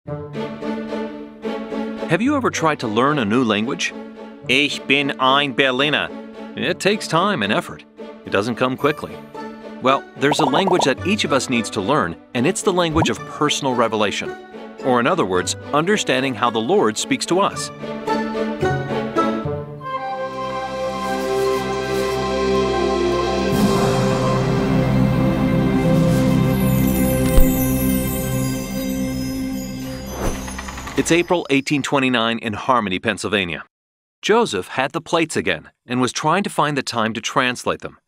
Have you ever tried to learn a new language? Ich bin ein Berliner. It takes time and effort. It doesn't come quickly. Well, there's a language that each of us needs to learn, and it's the language of personal revelation. Or in other words, understanding how the Lord speaks to us. It's April 1829 in Harmony, Pennsylvania. Joseph had the plates again and was trying to find the time to translate them.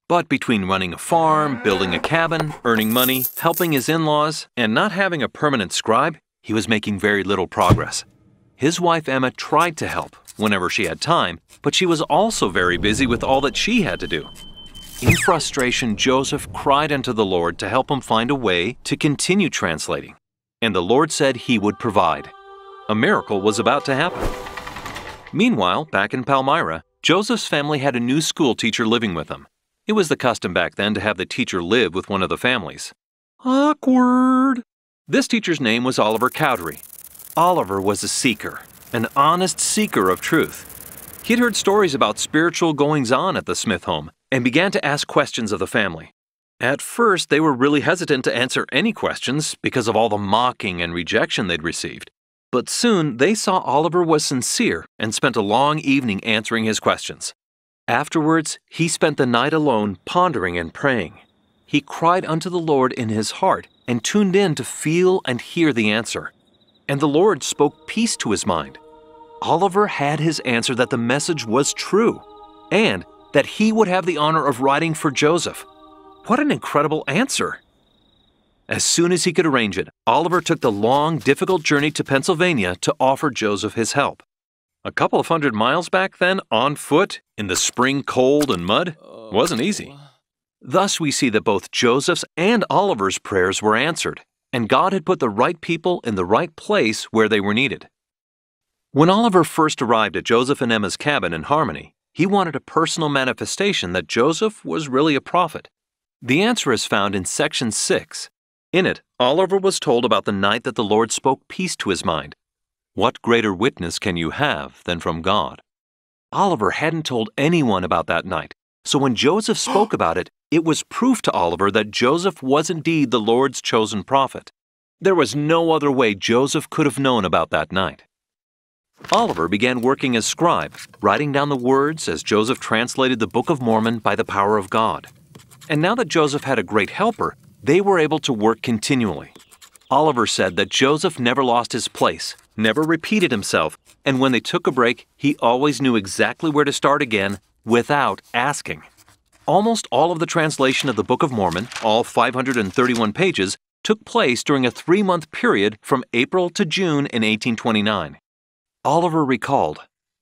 But between running a farm, building a cabin, earning money, helping his in-laws, and not having a permanent scribe, he was making very little progress. His wife Emma tried to help whenever she had time, but she was also very busy with all that she had to do. In frustration, Joseph cried unto the Lord to help him find a way to continue translating. And the Lord said he would provide. A miracle was about to happen. Meanwhile, back in Palmyra, Joseph's family had a new school teacher living with them. It was the custom back then to have the teacher live with one of the families. Awkward! This teacher's name was Oliver Cowdery. Oliver was a seeker, an honest seeker of truth. He'd heard stories about spiritual goings-on at the Smith home and began to ask questions of the family. At first, they were really hesitant to answer any questions because of all the mocking and rejection they'd received. But soon, they saw Oliver was sincere and spent a long evening answering his questions. Afterwards, he spent the night alone pondering and praying. He cried unto the Lord in his heart and tuned in to feel and hear the answer. And the Lord spoke peace to his mind. Oliver had his answer that the message was true and that he would have the honor of writing for Joseph. What an incredible answer! As soon as he could arrange it, Oliver took the long, difficult journey to Pennsylvania to offer Joseph his help. A couple of 100 miles back then, on foot, in the spring cold and mud, wasn't easy. Thus we see that both Joseph's and Oliver's prayers were answered, and God had put the right people in the right place where they were needed. When Oliver first arrived at Joseph and Emma's cabin in Harmony, he wanted a personal manifestation that Joseph was really a prophet. The answer is found in section 6. In it, Oliver was told about the night that the Lord spoke peace to his mind. What greater witness can you have than from God? Oliver hadn't told anyone about that night, so when Joseph spoke about it, it was proof to Oliver that Joseph was indeed the Lord's chosen prophet. There was no other way Joseph could have known about that night. Oliver began working as scribe, writing down the words as Joseph translated the Book of Mormon by the power of God. And now that Joseph had a great helper, they were able to work continually. Oliver said that Joseph never lost his place, never repeated himself, and when they took a break, he always knew exactly where to start again without asking. Almost all of the translation of the Book of Mormon, all 531 pages, took place during a 3-month period from April to June in 1829. Oliver recalled,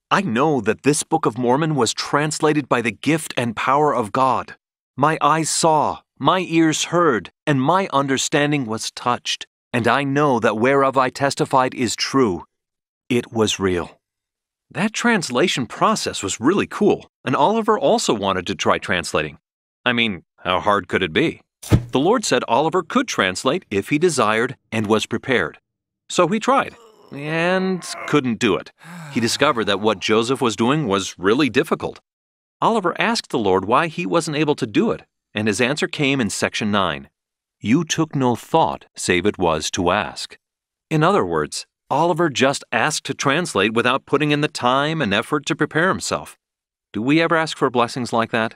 "I know that this Book of Mormon was translated by the gift and power of God. My eyes saw, my ears heard, and my understanding was touched, and I know that whereof I testified is true. It was real." That translation process was really cool, and Oliver also wanted to try translating. I mean, how hard could it be? The Lord said Oliver could translate if he desired and was prepared. So he tried, and couldn't do it. He discovered that what Joseph was doing was really difficult. Oliver asked the Lord why he wasn't able to do it, and his answer came in section 9. You took no thought, save it was to ask. In other words, Oliver just asked to translate without putting in the time and effort to prepare himself. Do we ever ask for blessings like that?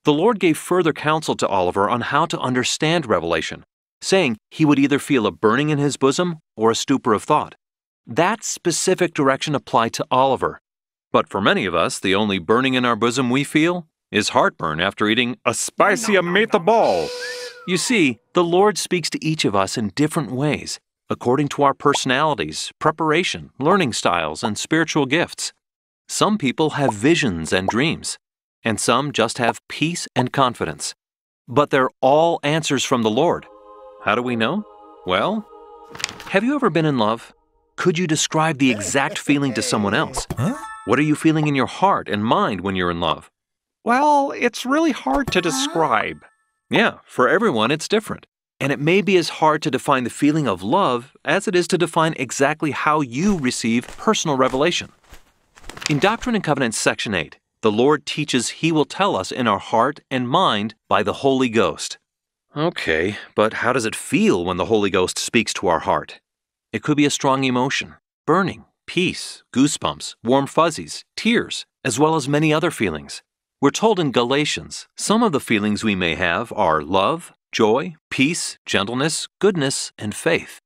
The Lord gave further counsel to Oliver on how to understand revelation, saying he would either feel a burning in his bosom or a stupor of thought. That specific direction applied to Oliver. But for many of us, the only burning in our bosom we feel is heartburn after eating a spicy meatball. You see, the Lord speaks to each of us in different ways, according to our personalities, preparation, learning styles, and spiritual gifts. Some people have visions and dreams, and some just have peace and confidence. But they're all answers from the Lord. How do we know? Well, have you ever been in love? Could you describe the exact feeling to someone else? What are you feeling in your heart and mind when you're in love? Well, it's really hard to describe. Yeah, for everyone it's different. And it may be as hard to define the feeling of love as it is to define exactly how you receive personal revelation. In Doctrine and Covenants Section 8, the Lord teaches He will tell us in our heart and mind by the Holy Ghost. Okay, but how does it feel when the Holy Ghost speaks to our heart? It could be a strong emotion, burning, peace, goosebumps, warm fuzzies, tears, as well as many other feelings. We're told in Galatians, some of the feelings we may have are love, joy, peace, gentleness, goodness, and faith.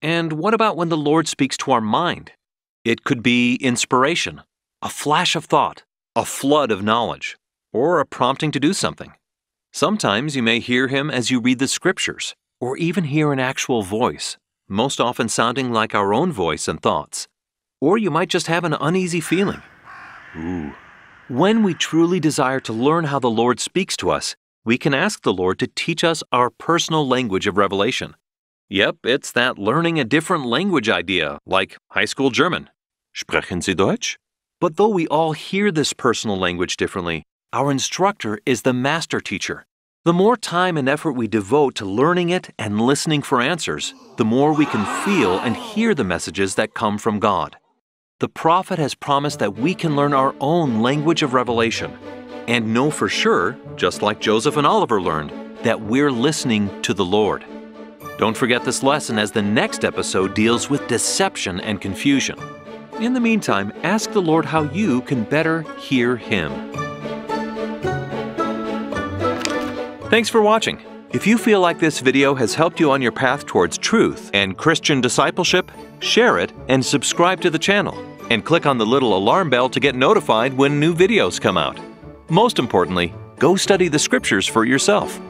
And what about when the Lord speaks to our mind? It could be inspiration, a flash of thought, a flood of knowledge, or a prompting to do something. Sometimes you may hear Him as you read the Scriptures, or even hear an actual voice, most often sounding like our own voice and thoughts. Or you might just have an uneasy feeling. Ooh. When we truly desire to learn how the Lord speaks to us, we can ask the Lord to teach us our personal language of revelation. Yep, it's that learning a different language idea, like high school German. Sprechen Sie Deutsch? But though we all hear this personal language differently, our instructor is the master teacher. The more time and effort we devote to learning it and listening for answers, the more we can feel and hear the messages that come from God. The prophet has promised that we can learn our own language of revelation and know for sure, just like Joseph and Oliver learned, that we're listening to the Lord. Don't forget this lesson as the next episode deals with deception and confusion. In the meantime, ask the Lord how you can better hear Him. Thanks for watching. If you feel like this video has helped you on your path towards truth and Christian discipleship, share it and subscribe to the channel. And click on the little alarm bell to get notified when new videos come out. Most importantly, go study the Scriptures for yourself.